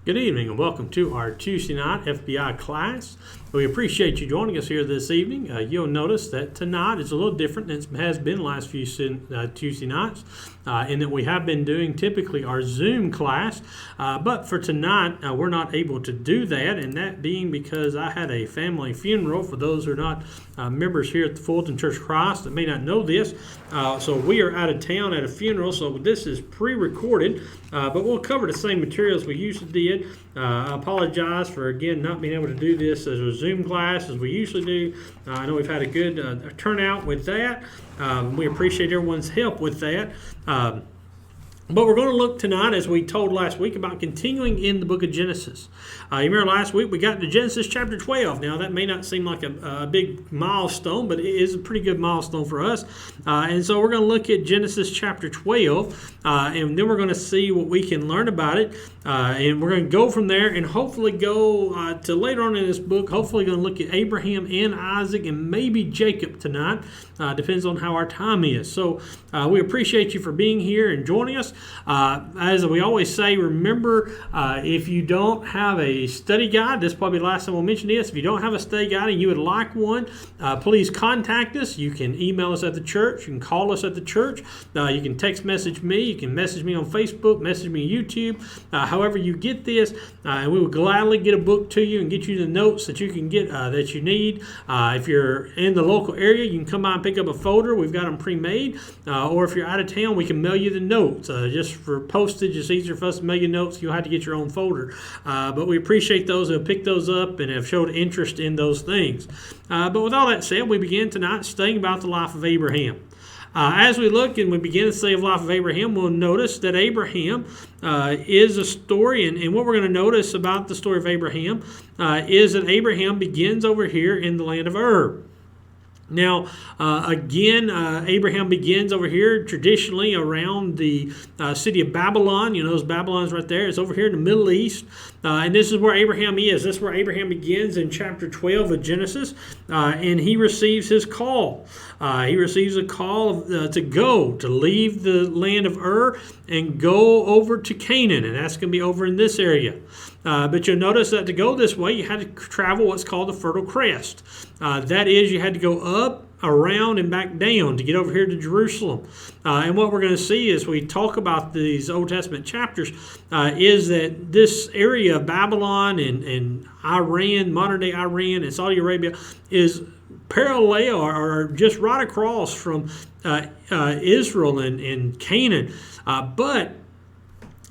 Good evening and welcome to our Tuesday night FBI class. We appreciate you joining us here this evening. You'll notice that tonight is a little different than it has been the last few Tuesday nights in that we have been doing typically our Zoom class, but for tonight we're not able to do that, and that being because I had a family funeral. For those who are not members here at the Fulton Church of Christ that may not know this, so we are out of town at a funeral, so this is pre-recorded, but we'll cover the same materials we usually did. I apologize for, again, not being able to do this as a Zoom class as we usually do. I know we've had a good turnout with that. We appreciate everyone's help with that. But we're going to look tonight, as we told last week, about continuing in the book of Genesis. You remember last week we got to Genesis chapter 12. Now, that may not seem like a big milestone, but it is a pretty good milestone for us. And so we're going to look at Genesis chapter 12, and then we're going to see what we can learn about it. And we're going to go from there and hopefully go to later on in this book, hopefully going to look at Abraham and Isaac and maybe Jacob tonight. Depends on how our time is. So we appreciate you for being here and joining us. As we always say, remember, if you don't have a study guide, this is probably the last time we'll mention this. If you don't have a study guide and you would like one, please contact us. You can email us at the church. You can call us at the church. You can text message me. You can message me on Facebook, message me on YouTube. However you get this, and we will gladly get a book to you and get you the notes that you can get that you need. If you're in the local area, you can come by and pick up a folder. We've got them pre-made. Or if you're out of town, we can mail you the notes. Just for postage, it's easier for us to mail you notes. You'll have to get your own folder. But we appreciate those who have picked those up and have showed interest in those things. But with all that said, we begin tonight studying about the life of Abraham. As we look and we begin to study the life of Abraham, we'll notice that Abraham is a story. And what we're going to notice about the story of Abraham is that Abraham begins over here in the land of Ur. Now, again, Abraham begins over here traditionally around the city of Babylon. You know, those Babylon's right there. It's over here in the Middle East. And this is where Abraham is. This is where Abraham begins in chapter 12 of Genesis. And he receives his call. He receives a call to leave the land of Ur and go over to Canaan. And that's going to be over in this area. But you'll notice that to go this way, you had to travel what's called the Fertile Crest. That is, you had to go up, around, and back down to get over here to Jerusalem. And what we're going to see as we talk about these Old Testament chapters is that this area of Babylon and Iran, modern-day Iran and Saudi Arabia, is parallel or just right across from Israel and Canaan. But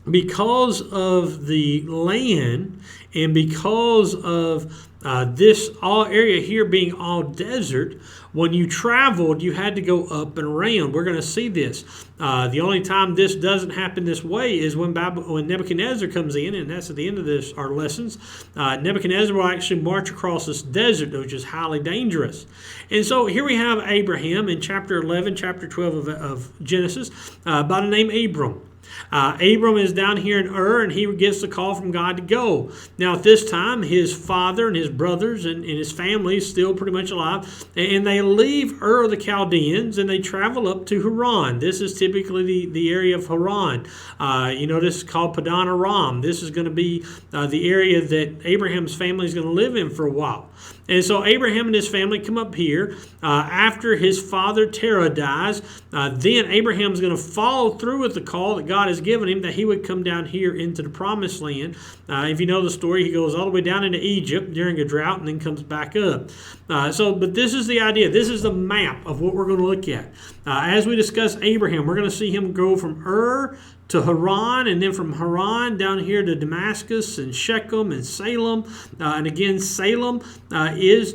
because of the land and because of this all area here being all desert, when you traveled, you had to go up and around. We're going to see this. The only time this doesn't happen this way is when Nebuchadnezzar comes in, and that's at the end of our lessons. Nebuchadnezzar will actually march across this desert, which is highly dangerous. And so here we have Abraham in chapter 11, chapter 12 of Genesis, by the name Abram. Abram is down here in Ur, and he gets the call from God to go. Now, at this time, his father and his brothers and his family is still pretty much alive, and they leave Ur of the Chaldeans, and they travel up to Haran. This is typically the area of Haran. This is called Padan Aram. This is going to be the area that Abraham's family is going to live in for a while. And so Abraham and his family come up here after his father Terah dies. Then Abraham's going to follow through with the call that God has given him that he would come down here into the promised land. If you know the story, he goes all the way down into Egypt during a drought and then comes back up. But this is the idea. This is the map of what we're going to look at. As we discuss Abraham, we're going to see him go from Ur to Haran, and then from Haran down here to Damascus and Shechem and Salem. And again, Salem is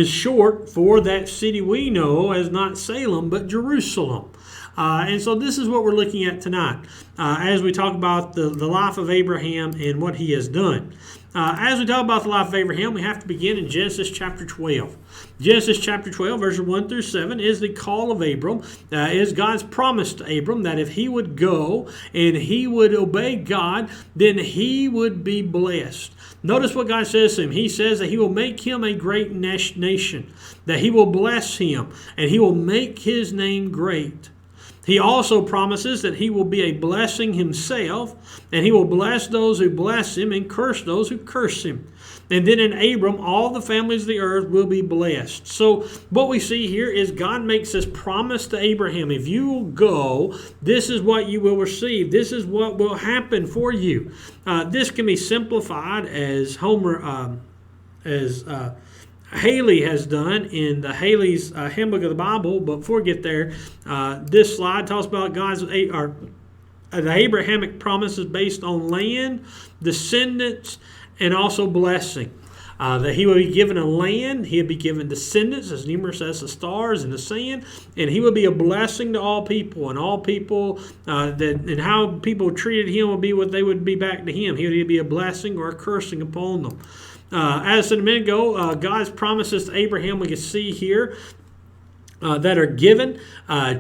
short for that city we know as not Salem, but Jerusalem. And so this is what we're looking at tonight as we talk about the life of Abraham and what he has done. As we talk about the life of Abraham, we have to begin in Genesis chapter 12. Genesis chapter 12, verses 1 through 7 is the call of Abram, is God's promise to Abram that if he would go and he would obey God, then he would be blessed. Notice what God says to him. He says that he will make him a great nation, that he will bless him, and he will make his name great. He also promises that he will be a blessing himself, and he will bless those who bless him and curse those who curse him. And then in Abram, all the families of the earth will be blessed. So what we see here is God makes this promise to Abraham. If you will go, this is what you will receive. This is what will happen for you. This can be simplified as Haley has done in the Haley's Handbook of the Bible. But before we get there, this slide talks about the Abrahamic promises based on land, descendants, and also blessing. That he will be given a land, he'll be given descendants as numerous as the stars in the sand, and he will be a blessing to all people, and all people and how people treated him will be what they would be back to him. He would either be a blessing or a cursing upon them. As I said a minute ago, God's promises to Abraham we can see here that are given,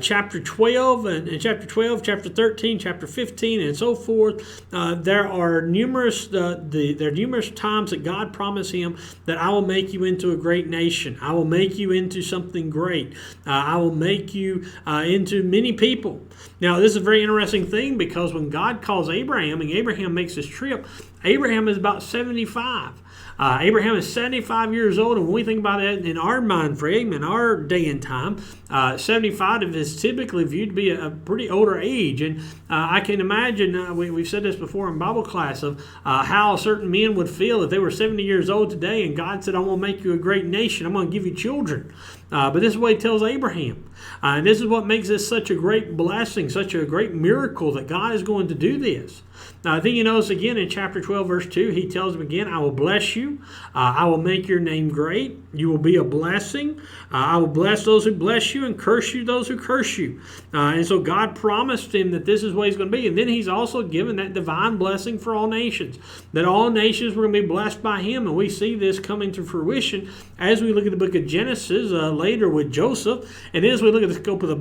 chapter 12 and chapter 12, chapter 13, chapter 15, and so forth. There are numerous times that God promised him that I will make you into a great nation. I will make you into something great. I will make you into many people. Now, this is a very interesting thing because when God calls Abraham and Abraham makes this trip, Abraham is about 75. Abraham is 75 years old, and when we think about it in our mind frame, in our day and time, 75 is typically viewed to be a pretty older age. And I can imagine, we've said this before in Bible class, of how certain men would feel if they were 70 years old today and God said, I'm going to make you a great nation, I'm going to give you children. But this is what he tells Abraham. And this is what makes this such a great blessing, such a great miracle that God is going to do this. Now, I think you notice again in chapter 12, verse 2, he tells him again, I will bless you. I will make your name great. You will be a blessing. I will bless those who bless you and curse you those who curse you. And so God promised him that this is what he's going to be. And then he's also given that divine blessing for all nations, that all nations were going to be blessed by him. And we see this coming to fruition as we look at the book of Genesis later with Joseph. And as we look at the scope of the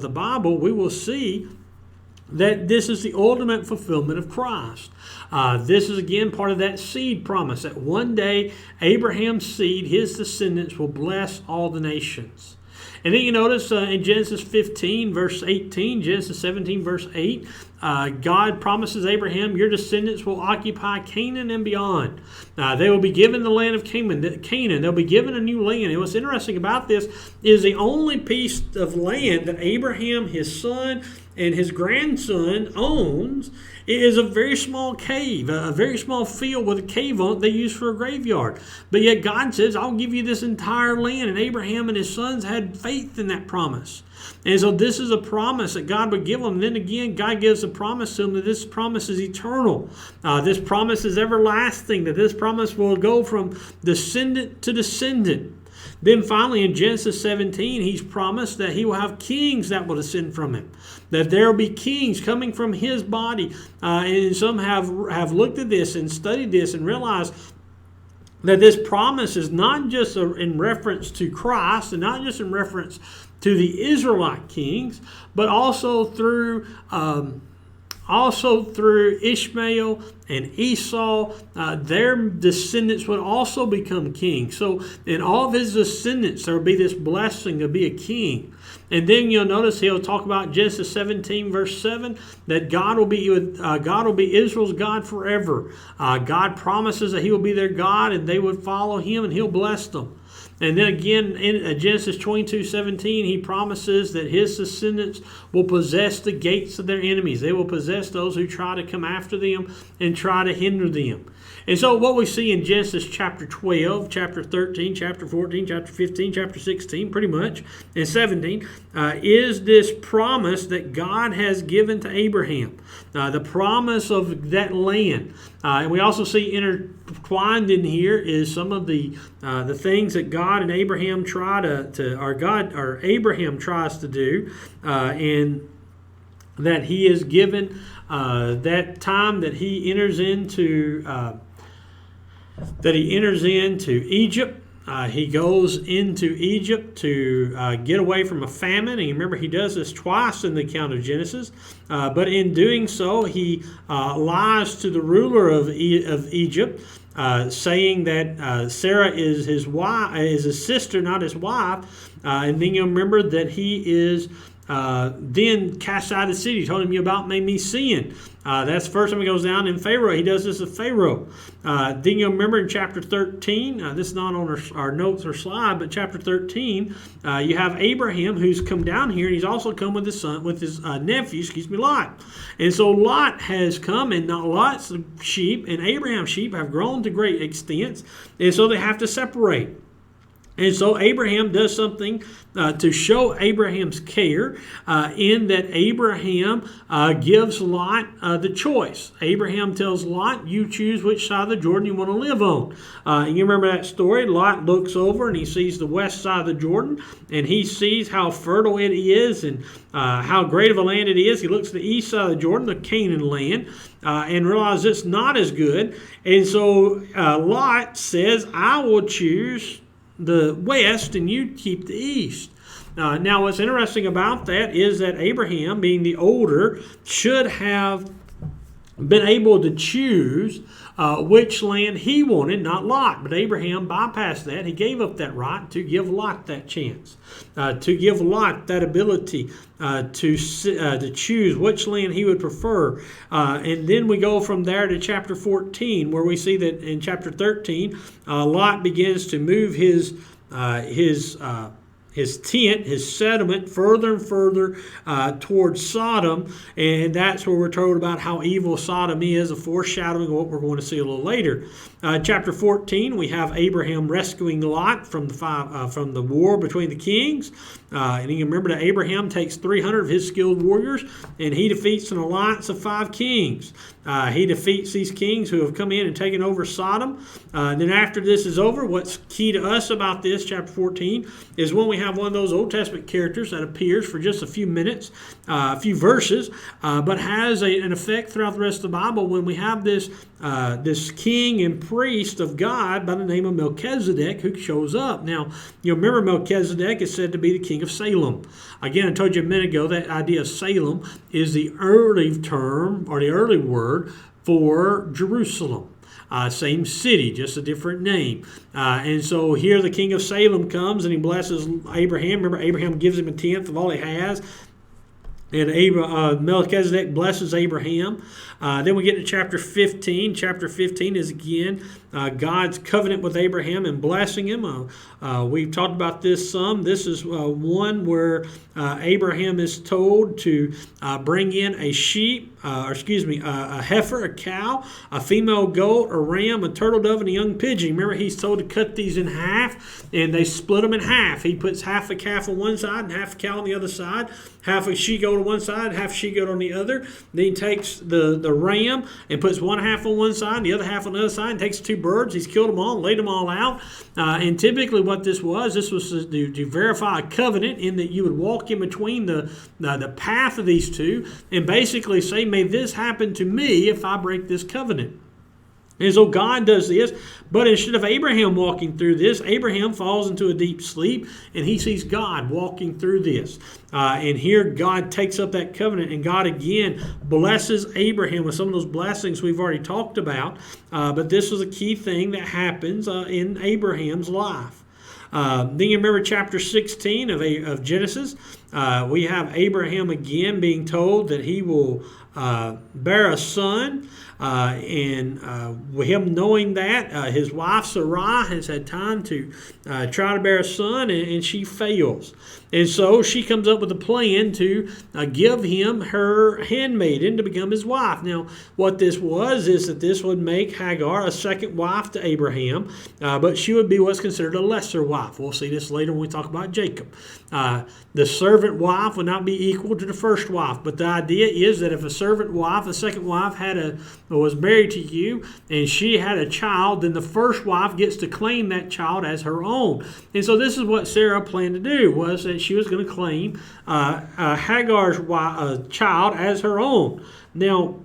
Bible, we will see that this is the ultimate fulfillment of Christ. This is again part of that seed promise, that one day Abraham's seed, his descendants, will bless all the nations. And then you notice in Genesis 15, verse 18, Genesis 17, verse 8, God promises Abraham, your descendants will occupy Canaan and beyond. They will be given the land of Canaan. They'll be given a new land. And what's interesting about this is the only piece of land that Abraham, his son, and his grandson owns is a very small cave, a very small field with a cave on it they use for a graveyard. But yet God says, I'll give you this entire land. And Abraham and his sons had faith in that promise. And so this is a promise that God would give them. And then again, God gives a promise to them that this promise is eternal. This promise is everlasting, that this promise will go from descendant to descendant. Then finally in Genesis 17, he's promised that he will have kings that will descend from him, that there will be kings coming from his body. And some have looked at this and studied this and realized that this promise is not just in reference to Christ and not just in reference to the Israelite kings, but also through Ishmael and Esau, their descendants would also become kings. So in all of his descendants, there will be this blessing to be a king. And then you'll notice he'll talk about Genesis 17, verse 7, that God will be Israel's God forever. God promises that he will be their God and they would follow him and he'll bless them. And then again, in Genesis 22:17, he promises that his descendants will possess the gates of their enemies. They will possess those who try to come after them and try to hinder them. And so what we see in Genesis chapter 12, chapter 13, chapter 14, chapter 15, chapter 16, pretty much, and 17, is this promise that God has given to Abraham. The promise of that land. And we also see intertwined in here is some of the things that God and Abraham Abraham tries to do, and that he is given that time that he enters into Egypt. He goes into Egypt to get away from a famine. And remember, he does this twice in the account of Genesis. But in doing so, he lies to the ruler of Egypt, saying that Sarah is his wife, is his sister, not his wife. And then you'll remember that he is then cast out of the city. Told him, you about made me sin. That's the first time he goes down in Pharaoh. He does this with Pharaoh. Then you'll remember in chapter 13, this is not on our notes or slide, but chapter 13, you have Abraham who's come down here, and he's also come with his son, with his nephew, Lot. And so Lot has come, and Lot's sheep and Abraham's sheep have grown to great extents, and so they have to separate. And so Abraham does something to show Abraham's care in that Abraham gives Lot the choice. Abraham tells Lot, you choose which side of the Jordan you want to live on. And you remember that story? Lot looks over and he sees the west side of the Jordan, and he sees how fertile it is and how great of a land it is. He looks at the east side of the Jordan, the Canaan land, and realizes it's not as good. And so Lot says, I will choose the west and you keep the east. Now what's interesting about that is that Abraham, being the older, should have been able to choose which land he wanted, not Lot. But Abraham bypassed that. He gave up that right to give Lot that chance, to give Lot that ability to choose which land he would prefer. And then we go from there to chapter 14, where we see that in chapter 13, Lot begins to move his tent, his settlement, further and further towards Sodom, and that's where we're told about how evil Sodom is, a foreshadowing of what we're going to see a little later. Chapter 14, we have Abraham rescuing Lot from the war between the kings. And you remember that Abraham takes 300 of his skilled warriors, and he defeats an alliance of 5 kings. He defeats these kings who have come in and taken over Sodom. Then after this is over, what's key to us about this, chapter 14, is when we have one of those Old Testament characters that appears for just a few minutes, a few verses, but has an effect throughout the rest of the Bible when we have this king and priest of God by the name of Melchizedek who shows up. Now, you'll remember Melchizedek is said to be the king of Salem. Again, I told you a minute ago that idea of Salem is the early term or the early word for Jerusalem. Same city, just a different name. And so here the king of Salem comes and he blesses Abraham. Remember, Abraham gives him a tenth of all he has. And Melchizedek blesses Abraham. Then we get to chapter 15. Chapter 15 is again God's covenant with Abraham and blessing him. We've talked about this some. This is one where Abraham is told to bring in a sheep, a heifer, a cow, a female goat, a ram, a turtle dove, and a young pigeon. Remember, he's told to cut these in half, and they split them in half. He puts half a calf on one side and half a cow on the other side, half a she-goat on one side, half a she-goat on the other. Then he takes the ram and puts one half on one side and the other half on the other side, and takes 2 birds. He's killed them all, laid them all out. And typically what this was to verify a covenant in that you would walk in between the path of these two and basically say, may this happen to me if I break this covenant. And so God does this, but instead of Abraham walking through this, Abraham falls into a deep sleep, and he sees God walking through this. And here God takes up that covenant, and God again blesses Abraham with some of those blessings we've already talked about. But this was a key thing that happens in Abraham's life. Then you remember chapter 16 of Genesis. We have Abraham again being told that he will bear a son. With him knowing that, his wife Sarai has had time to try to bear a son, and she fails. And so she comes up with a plan to give him her handmaiden to become his wife. Now, what this was is that this would make Hagar a second wife to Abraham, but she would be what's considered a lesser wife. We'll see this later when we talk about Jacob. The servant wife would not be equal to the first wife, but the idea is that if a servant wife, a second wife, was married to you and she had a child, then the first wife gets to claim that child as her own. And so this is what Sarah planned to do, was that she was going to claim Hagar's child as her own. Now,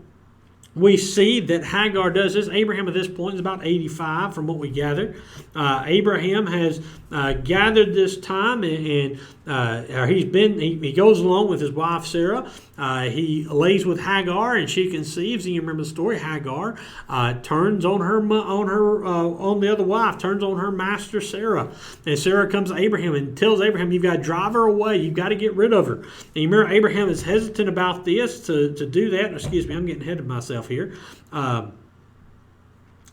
we see that Hagar does this. Abraham at this point is about 85 from what we gather. Abraham has gathered this time, and he goes along with his wife Sarah, he lays with Hagar, and she conceives. And you remember the story. Hagar turns on on the other wife, turns on her master Sarah, and Sarah comes to Abraham and tells Abraham, "You've got to drive her away. You've got to get rid of her." And you remember Abraham is hesitant about this to do that. Excuse me, I'm getting ahead of myself here.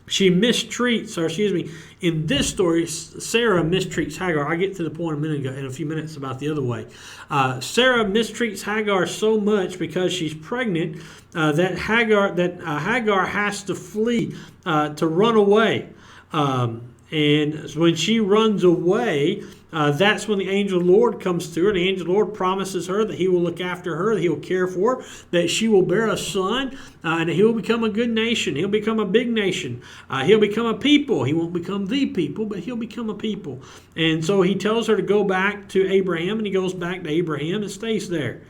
She mistreats, or excuse me, in this story, Sarah mistreats Hagar. I'll get to the point in a few minutes about the other way. Sarah mistreats Hagar so much because she's pregnant that Hagar has to flee, to run away. And when she runs away, that's when the angel of the Lord comes to her. The angel of the Lord promises her that he will look after her, that he will care for her, that she will bear a son, and that he will become a good nation. He'll become a big nation. He'll become a people. He won't become the people, but he'll become a people. And so he tells her to go back to Abraham, and he goes back to Abraham and stays there.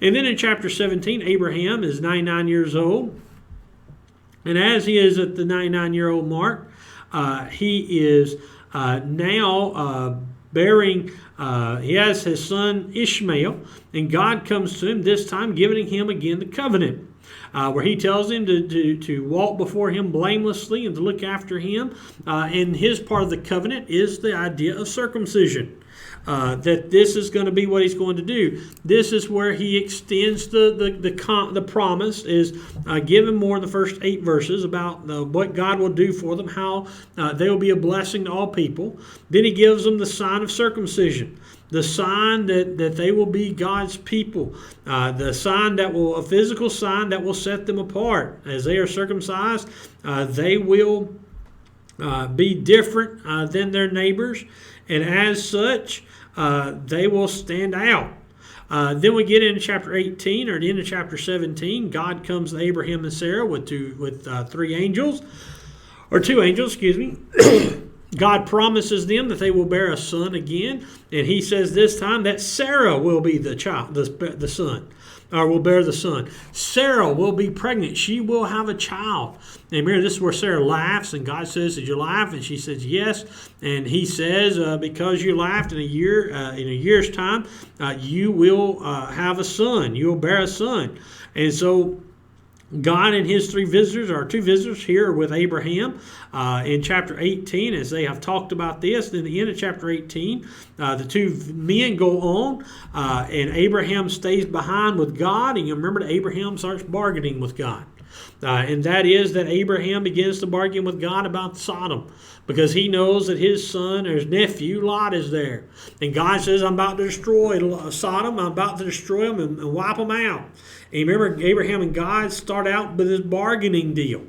And then in chapter 17, Abraham is 99 years old. And as he is at the 99-year-old mark, he is now bearing, he has his son Ishmael, and God comes to him, this time giving him again the covenant, where he tells him to walk before him blamelessly and to look after him. And his part of the covenant is the idea of circumcision. That this is going to be what he's going to do. This is where he extends the promise, is given more in the first 8 verses about what God will do for them, how they will be a blessing to all people. Then he gives them the sign of circumcision, the sign that they will be God's people, the sign a physical sign that will set them apart. As they are circumcised, they will be different than their neighbors, and as such, they will stand out. Then we get into chapter 18, or the end of chapter 17. God comes to Abraham and Sarah with 3 angels, or 2 angels, excuse me. God promises them that they will bear a son again, and he says this time that Sarah will be the child, the son, or will bear the son. Sarah will be pregnant. She will have a child. And remember, this is where Sarah laughs, and God says, "Did you laugh?" And she says, "Yes." And he says, "Because you laughed, in a year's time, you will have a son. You will bear a son." And so God and his 3 visitors, or 2 visitors here with Abraham in chapter 18, as they have talked about this. Then at the end of chapter 18, the 2 men go on, and Abraham stays behind with God. And you remember that Abraham starts bargaining with God. And that is that Abraham begins to bargain with God about Sodom, because he knows that his son or his nephew Lot is there. And God says, "I'm about to destroy Sodom. I'm about to destroy them and wipe them out." And remember, Abraham and God start out with this bargaining deal.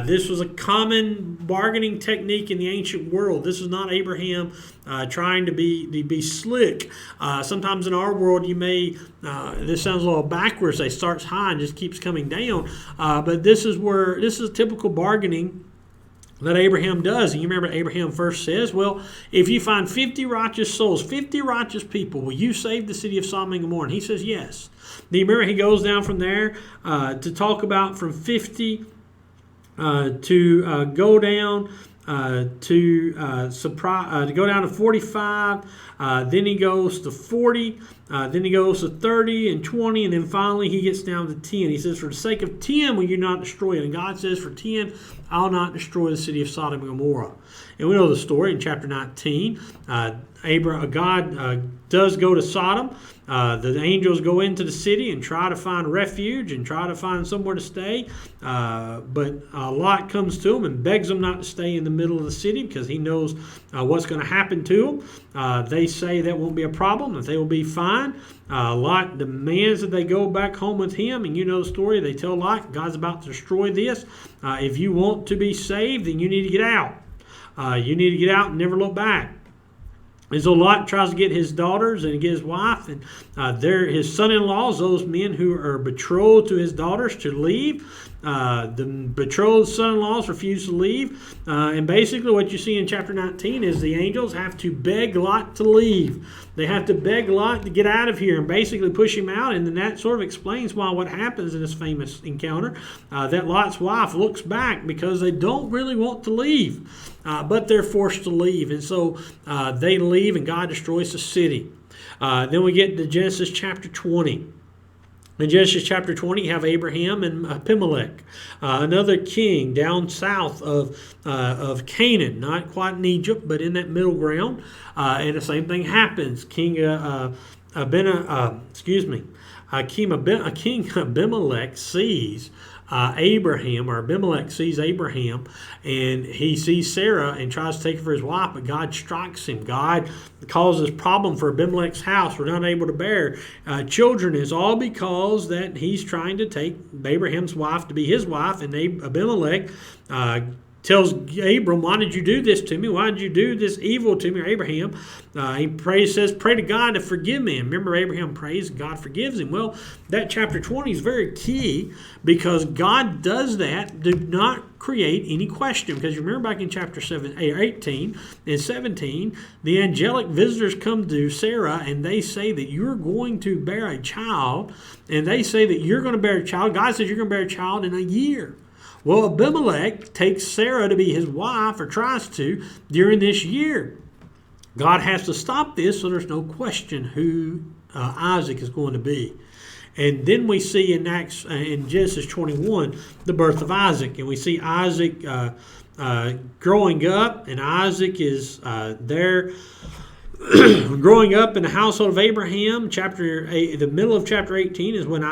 This was a common bargaining technique in the ancient world. This is not Abraham trying to be slick. Sometimes in our world, this sounds a little backwards. They start high and just keeps coming down. But this is typical bargaining that Abraham does. And you remember Abraham first says, "Well, if you find 50 righteous souls, 50 righteous people, will you save the city of Sodom and Gomorrah?" And he says, "Yes." Do you remember he goes down from there to talk about from 50 to go down to go down to 45. Then he goes to 40. Then he goes to 30 and 20, and then finally he gets down to 10. He says, "For the sake of 10 will you not destroy it?" And God says, "For 10 I'll not destroy the city of Sodom and Gomorrah." And we know the story in chapter 19. God does go to Sodom. The angels go into the city and try to find refuge and try to find somewhere to stay. But Lot comes to them and begs them not to stay in the middle of the city, because he knows what's going to happen to them. They say that won't be a problem, that they will be fine. Lot demands that they go back home with him. And you know the story. They tell Lot, "God's about to destroy this. If you want to be saved, then you need to get out. You need to get out and never look back." And so Lot tries to get his daughters and get his wife and his son-in-laws, those men who are betrothed to his daughters, to leave. The betrothed son-in-laws refuse to leave. And basically what you see in chapter 19 is the angels have to beg Lot to leave. They have to beg Lot to get out of here and basically push him out. And then that sort of explains why what happens in this famous encounter, that Lot's wife looks back because they don't really want to leave. But they're forced to leave. And so they leave and God destroys the city. Then we get to Genesis chapter 20. In Genesis chapter 20, you have Abraham and Abimelech, another king down south of Canaan, not quite in Egypt, but in that middle ground. And the same thing happens. King Abimelech sees Abimelech sees Abraham, and he sees Sarah and tries to take her for his wife, but God strikes him. God causes problem for Abimelech's house. We're not able to bear children. It's all because that he's trying to take Abraham's wife to be his wife, and Abimelech tells Abram, why did you do this to me? Why did you do this evil to me, Abraham? He says, pray to God to forgive me. And remember, Abraham prays, God forgives him. Well, that chapter 20 is very key because God does that, do not create any question. Because you remember back in chapter 18 and 17, the angelic visitors come to Sarah and they say that you're going to bear a child. And they say that you're going to bear a child. God says you're going to bear a child in a year. Well, Abimelech takes Sarah to be his wife, or tries to, during this year. God has to stop this so there's no question who Isaac is going to be. And then we see in Genesis 21 the birth of Isaac. And we see Isaac growing up, and Isaac is there growing up in the household of Abraham. The middle of chapter 18 is when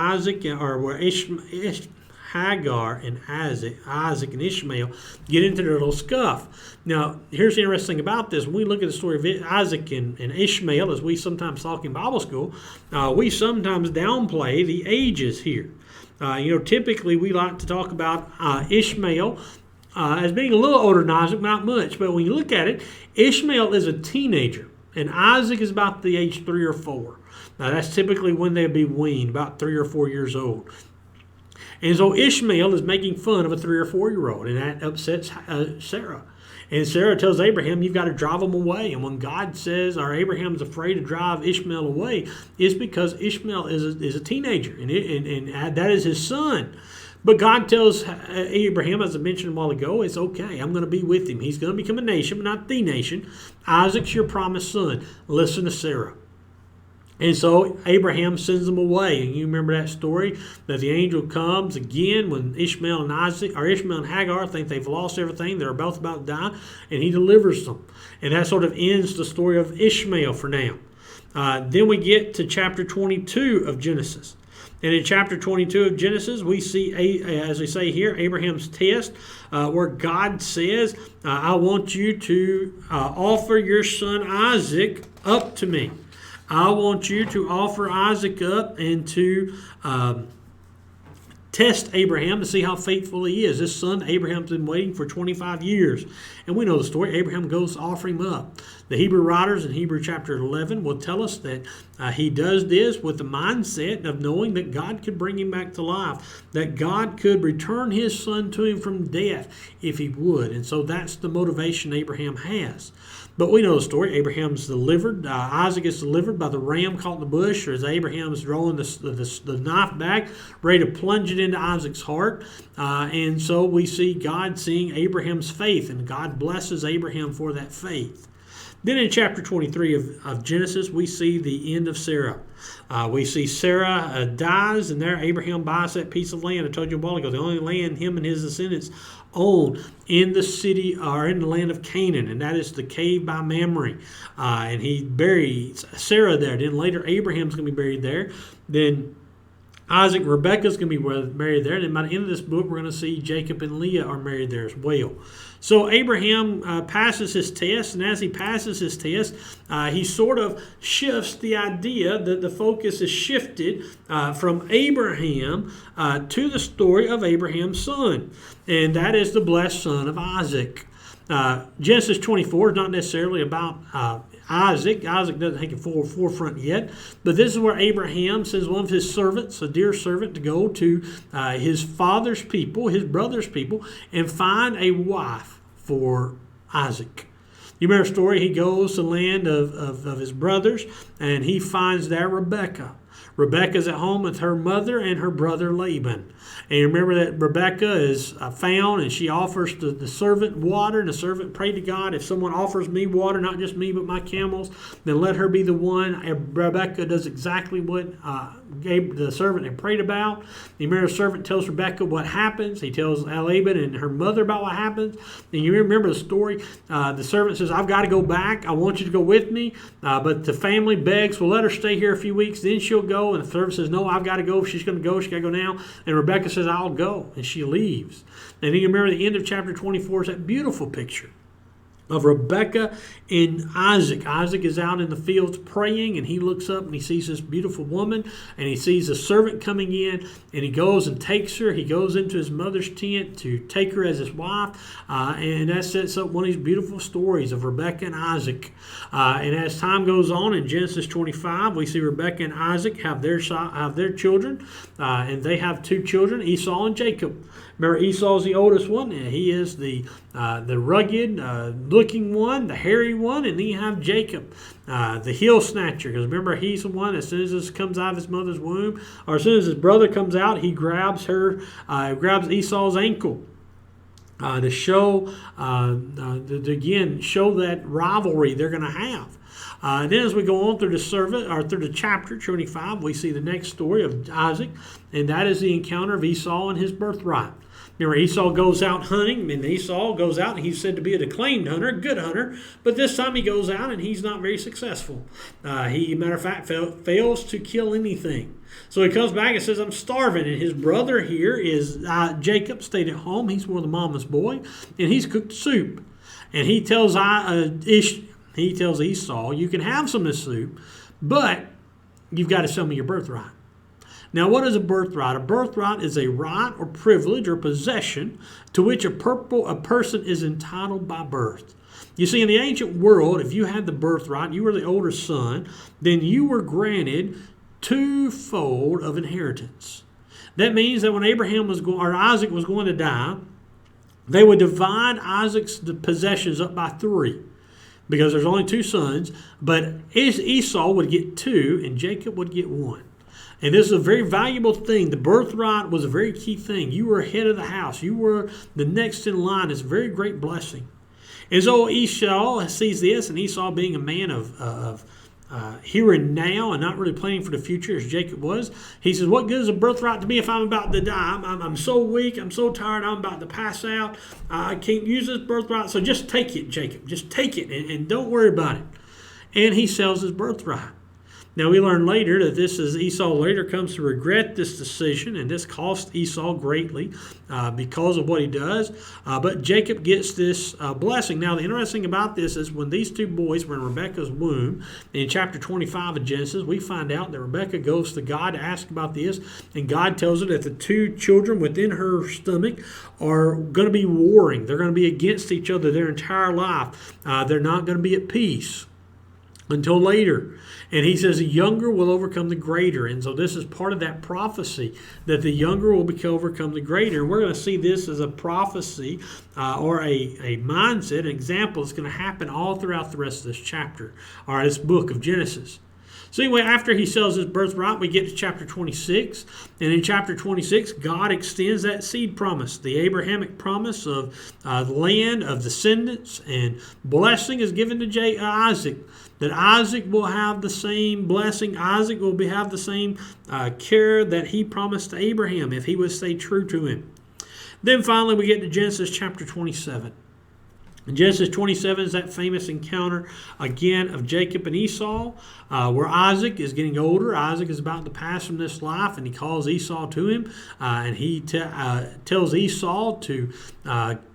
Hagar and Isaac and Ishmael get into their little scuff. Now, here's the interesting thing about this. When we look at the story of Isaac and Ishmael, as we sometimes talk in Bible school, we sometimes downplay the ages here. Typically we like to talk about Ishmael as being a little older than Isaac, not much. But when you look at it, Ishmael is a teenager, and Isaac is about the age 3 or 4. Now, that's typically when they'd be weaned, about 3 or 4 years old. And so Ishmael is making fun of a 3 or 4-year-old, and that upsets Sarah. And Sarah tells Abraham, you've got to drive them away. And when God says, or Abraham's afraid to drive Ishmael away, it's because Ishmael is a teenager, and that is his son. But God tells Abraham, as I mentioned a while ago, it's okay. I'm going to be with him. He's going to become a nation, but not the nation. Isaac's your promised son. Listen to Sarah. And so Abraham sends them away. And you remember that story, that the angel comes again when Ishmael and Hagar think they've lost everything. They're both about to die. And he delivers them. And that sort of ends the story of Ishmael for now. Then we get to chapter 22 of Genesis. And in chapter 22 of Genesis, we see, as we say here, Abraham's test, where God says, I want you to offer your son Isaac up to me. I want you to offer Isaac up and to test Abraham to see how faithful he is. This son, Abraham's been waiting for 25 years. And we know the story. Abraham goes to offer him up. The Hebrew writers in Hebrew chapter 11 will tell us that he does this with the mindset of knowing that God could bring him back to life, that God could return his son to him from death if he would. And so that's the motivation Abraham has. But we know the story. Abraham's delivered. Isaac is delivered by the ram caught in the bush, or as Abraham's drawing the knife back, ready to plunge it into Isaac's heart. And so we see God seeing Abraham's faith, and God blesses Abraham for that faith. Then in chapter 23 of Genesis, we see the end of Sarah. We see Sarah dies, and there Abraham buys that piece of land. I told you a while ago, the only land him and his descendants own in the city or in the land of Canaan, and that is the cave by Mamre. And he buries Sarah there. Then later Abraham's going to be buried there. Then Isaac and Rebekah's going to be married there. And then by the end of this book, we're going to see Jacob and Leah are married there as well. So Abraham passes his test, and as he passes his test, he sort of shifts the idea that the focus is shifted from Abraham to the story of Abraham's son, and that is the blessed son of Isaac. Genesis 24 is not necessarily about Isaac. Isaac doesn't take a forefront yet, but this is where Abraham sends one of his servants, a dear servant, to go to his father's people, his brother's people, and find a wife for Isaac. You remember the story? He goes to the land of his brothers, and he finds there Rebekah. Rebekah's at home with her mother and her brother Laban. And you remember that Rebekah is found, and she offers the servant water, and the servant prayed to God, if someone offers me water, not just me but my camels, then let her be the one. And Rebekah does exactly what the servant had prayed about. The servant tells Rebekah what happens. He tells Laban and her mother about what happens. And you remember the story. The servant says, I've got to go back. I want you to go with me. But the family begs, well, let her stay here a few weeks. Then she'll go. And the servant says, no, I've got to go. If she's going to go, she's got to go now. And Rebekah says, I'll go. And she leaves. And then you remember the end of chapter 24 is that beautiful picture of Rebekah and Isaac. Isaac is out in the fields praying, and he looks up and he sees this beautiful woman, and he sees a servant coming in, and he goes and takes her. He goes into his mother's tent to take her as his wife, and that sets up one of these beautiful stories of Rebekah and Isaac. And as time goes on in Genesis 25, we see Rebekah and Isaac have their children, and they have two children, Esau and Jacob. Remember, Esau's the oldest one, and he is the rugged looking one, the hairy one, and then you have Jacob, the heel snatcher. Because remember, he's the one, as soon as this comes out of his mother's womb, or as soon as his brother comes out, he grabs grabs Esau's ankle. To show, again, show that rivalry they're going to have. Then as we go on through the chapter 25, we see the next story of Isaac, and that is the encounter of Esau and his birthright. Remember, Esau goes out hunting, and Esau goes out, and he's said to be an acclaimed hunter, a good hunter, but this time he goes out, and he's not very successful. He, matter of fact, fails to kill anything. So he comes back and says, I'm starving, and his brother here is Jacob, stayed at home. He's one of the mama's boy, and he's cooked soup. And he tells Esau, you can have some of this soup, but you've got to sell me your birthright. Now, what is a birthright? A birthright is a right or privilege or possession to which a person is entitled by birth. You see, in the ancient world, if you had the birthright, you were the older son, then you were granted twofold of inheritance. That means that when Isaac was going to die, they would divide Isaac's possessions up by 3. Because there's only 2 sons, but Esau would get 2 and Jacob would get 1. And this is a very valuable thing. The birthright was a very key thing. You were head of the house. You were the next in line. It's a very great blessing. And so Esau sees this, and Esau being a man of here and now and not really planning for the future as Jacob was, he says, what good is a birthright to me if I'm about to die? I'm so weak. I'm so tired. I'm about to pass out. I can't use this birthright. So just take it, Jacob. Just take it and don't worry about it. And he sells his birthright. Now, we learn later that Esau later comes to regret this decision, and this cost Esau greatly because of what he does. But Jacob gets this blessing. Now, the interesting about this is when these 2 boys were in Rebekah's womb, in chapter 25 of Genesis, we find out that Rebekah goes to God to ask about this, and God tells her that the 2 children within her stomach are going to be warring. They're going to be against each other their entire life. They're not going to be at peace until later. And he says the younger will overcome the greater. And so this is part of that prophecy, that the younger will overcome the greater. And we're going to see this as a prophecy or a mindset, an example that's going to happen all throughout the rest of this chapter, or this book of Genesis. So anyway, after he sells his birthright, we get to chapter 26. And in chapter 26, God extends that seed promise, the Abrahamic promise of the land, of descendants, and blessing is given to Isaac. That Isaac will have the same blessing. Isaac will have the same care that he promised to Abraham if he would stay true to him. Then finally we get to Genesis chapter 27. In Genesis 27 is that famous encounter again of Jacob and Esau, where Isaac is getting older. Isaac is about to pass from this life, and he calls Esau to him, and he tells Esau to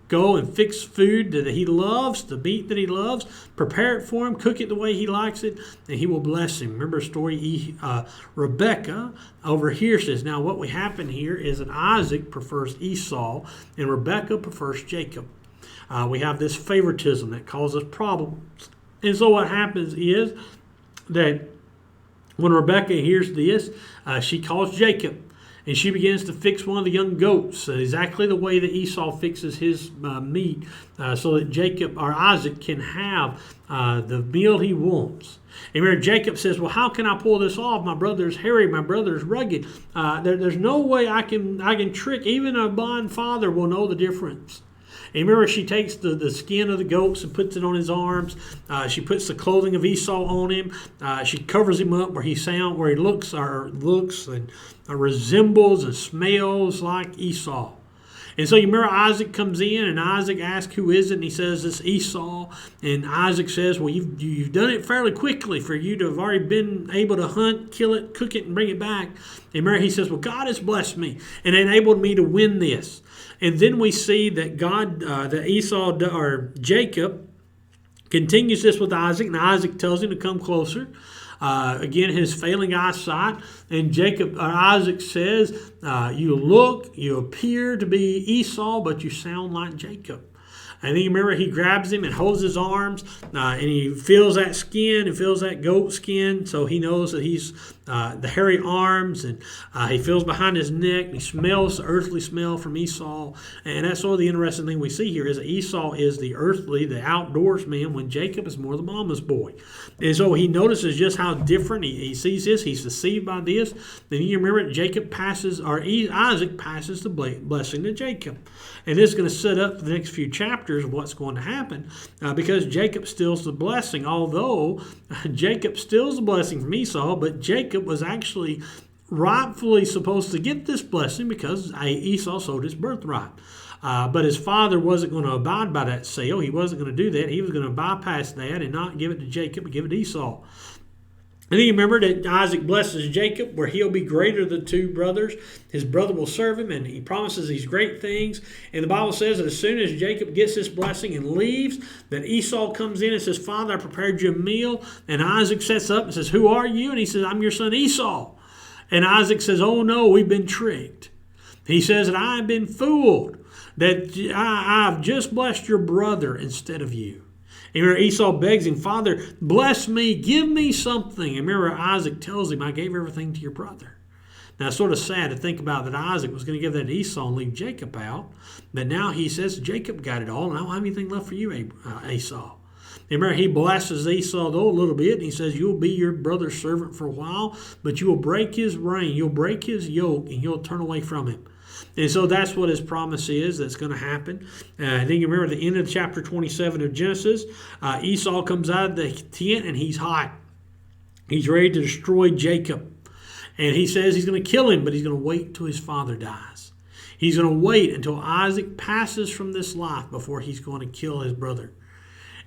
go and fix food that he loves, the meat that he loves, prepare it for him, cook it the way he likes it, and he will bless him. Remember the story, Rebekah over here says, now what we happen here is that Isaac prefers Esau and Rebekah prefers Jacob. We have this favoritism that causes problems. And so what happens is that when Rebekah hears this, she calls Jacob. And she begins to fix one of the young goats, exactly the way that Esau fixes his meat, so that Isaac can have the meal he wants. And remember, Jacob says, well, how can I pull this off? My brother's hairy, my brother's rugged. There's no way I can trick. Even a blind father will know the difference. And remember, she takes the skin of the goats and puts it on his arms. She puts the clothing of Esau on him. She covers him up where he looks and resembles and smells like Esau. And so you remember Isaac comes in, and Isaac asks, who is it? And he says, it's Esau. And Isaac says, well, you've done it fairly quickly for you to have already been able to hunt, kill it, cook it, and bring it back. And remember, he says, well, God has blessed me and enabled me to win this. And then we see that Jacob continues this with Isaac, and Isaac tells him to come closer. Again, his failing eyesight, and Isaac says, you appear to be Esau, but you sound like Jacob. And then you remember he grabs him and holds his arms, and he feels that skin and feels that goat skin, so he knows that he's the hairy arms, and he feels behind his neck, and he smells the earthly smell from Esau. And that's sort of the interesting thing we see here is that Esau is the earthly, the outdoors man, when Jacob is more the mama's boy. And so he notices just how different he sees this. He's deceived by this. Then you remember Isaac passes the blessing to Jacob. And this is going to set up the next few chapters of what's going to happen because Jacob steals the blessing. Although Jacob steals the blessing from Esau, but Jacob was actually rightfully supposed to get this blessing because Esau sold his birthright. But his father wasn't going to abide by that sale. He wasn't going to do that. He was going to bypass that and not give it to Jacob, but give it to Esau. And then you remember that Isaac blesses Jacob, where he'll be greater than two brothers. His brother will serve him, and he promises these great things. And the Bible says that as soon as Jacob gets this blessing and leaves, that Esau comes in and says, Father, I prepared you a meal. And Isaac sets up and says, who are you? And he says, I'm your son Esau. And Isaac says, oh no, we've been tricked. He says that I've been fooled, that I've just blessed your brother instead of you. And remember, Esau begs him, Father, bless me, give me something. And remember, Isaac tells him, I gave everything to your brother. Now, it's sort of sad to think about that Isaac was going to give that to Esau and leave Jacob out. But now he says, Jacob got it all, and I don't have anything left for you, Esau. And remember, he blesses Esau, though, a little bit, and he says, you'll be your brother's servant for a while, but you will break his reign, you'll break his yoke, and you'll turn away from him. And so that's what his promise is that's going to happen. Then you remember the end of chapter 27 of Genesis. Esau comes out of the tent and he's hot. He's ready to destroy Jacob. And he says he's going to kill him, but he's going to wait till his father dies. He's going to wait until Isaac passes from this life before he's going to kill his brother.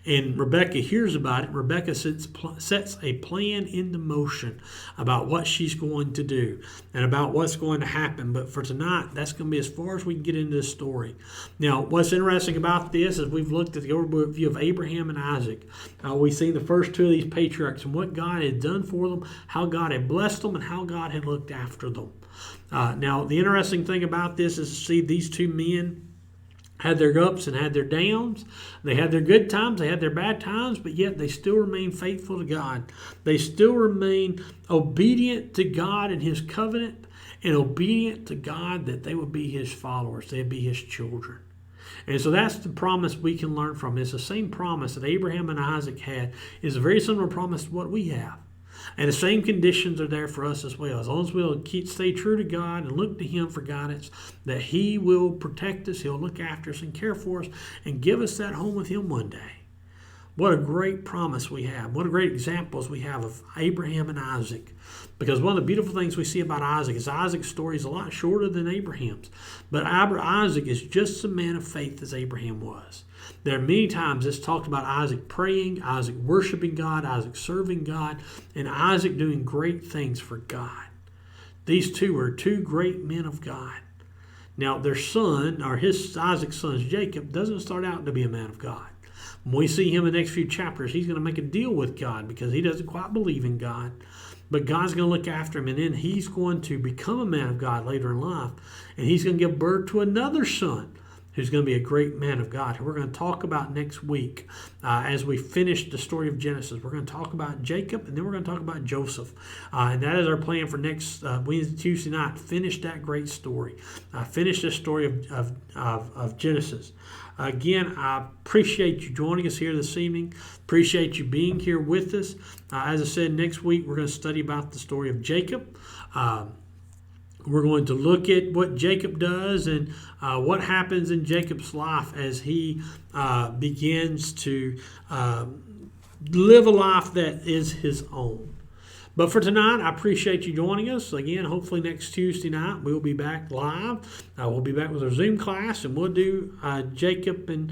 And Rebekah hears about it. Rebekah sets a plan into motion about what she's going to do and about what's going to happen. But for tonight, that's going to be as far as we can get into this story. Now, what's interesting about this is we've looked at the overview of Abraham and Isaac. We've seen the first two of these patriarchs and what God had done for them, how God had blessed them, and how God had looked after them. Now, the interesting thing about this is to see these two men had their ups and had their downs. They had their good times, they had their bad times, but yet they still remain faithful to God. They still remain obedient to God and His covenant, and obedient to God that they would be His followers, they'd be His children. And so that's the promise we can learn from. It's the same promise that Abraham and Isaac had. It's a very similar promise to what we have. And the same conditions are there for us as well. As long as we'll stay true to God and look to Him for guidance, that He will protect us, He'll look after us and care for us and give us that home with Him one day. What a great promise we have. What a great examples we have of Abraham and Isaac. Because one of the beautiful things we see about Isaac is Isaac's story is a lot shorter than Abraham's. But Isaac is just a man of faith as Abraham was. There are many times it's talked about Isaac praying, Isaac worshiping God, Isaac serving God, and Isaac doing great things for God. These two are two great men of God. Now their son, or Isaac's son Jacob, doesn't start out to be a man of God. When we see him in the next few chapters, he's going to make a deal with God because he doesn't quite believe in God. But God's going to look after him, and then he's going to become a man of God later in life. And he's going to give birth to another son who's going to be a great man of God, who we're going to talk about next week as we finish the story of Genesis. We're going to talk about Jacob, and then we're going to talk about Joseph. And that is our plan for next Wednesday, Tuesday night. Finish that great story. Finish this story of Genesis. Again, I appreciate you joining us here this evening. Appreciate you being here with us. As I said, next week we're going to study about the story of Jacob. We're going to look at what Jacob does and what happens in Jacob's life as he begins to live a life that is his own. But for tonight, I appreciate you joining us. Again, hopefully next Tuesday night, we'll be back live. We'll be back with our Zoom class, and we'll do Jacob and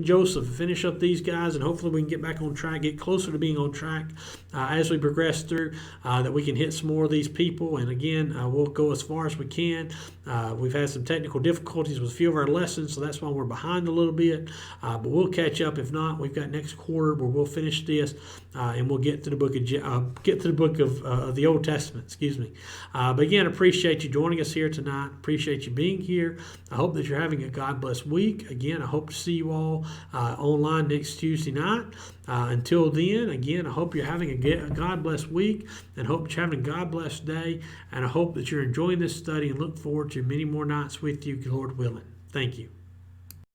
Joseph, finish up these guys, and hopefully we can get back on track, get closer to being on track as we progress through, that we can hit some more of these people. And again, we'll go as far as we can. We've had some technical difficulties with a few of our lessons, so that's why we're behind a little bit. But we'll catch up. If not, we've got next quarter where we'll finish this, and we'll get to the book of the Old Testament. Excuse me. But again, appreciate you joining us here tonight. Appreciate you being here. I hope that you're having a God bless week. Again, I hope to see you all online next Tuesday night. Until then, again, I hope you're having a God bless week, and hope that you're having a God bless day. And I hope that you're enjoying this study, and look forward to many more nights with you, Lord willing. Thank you.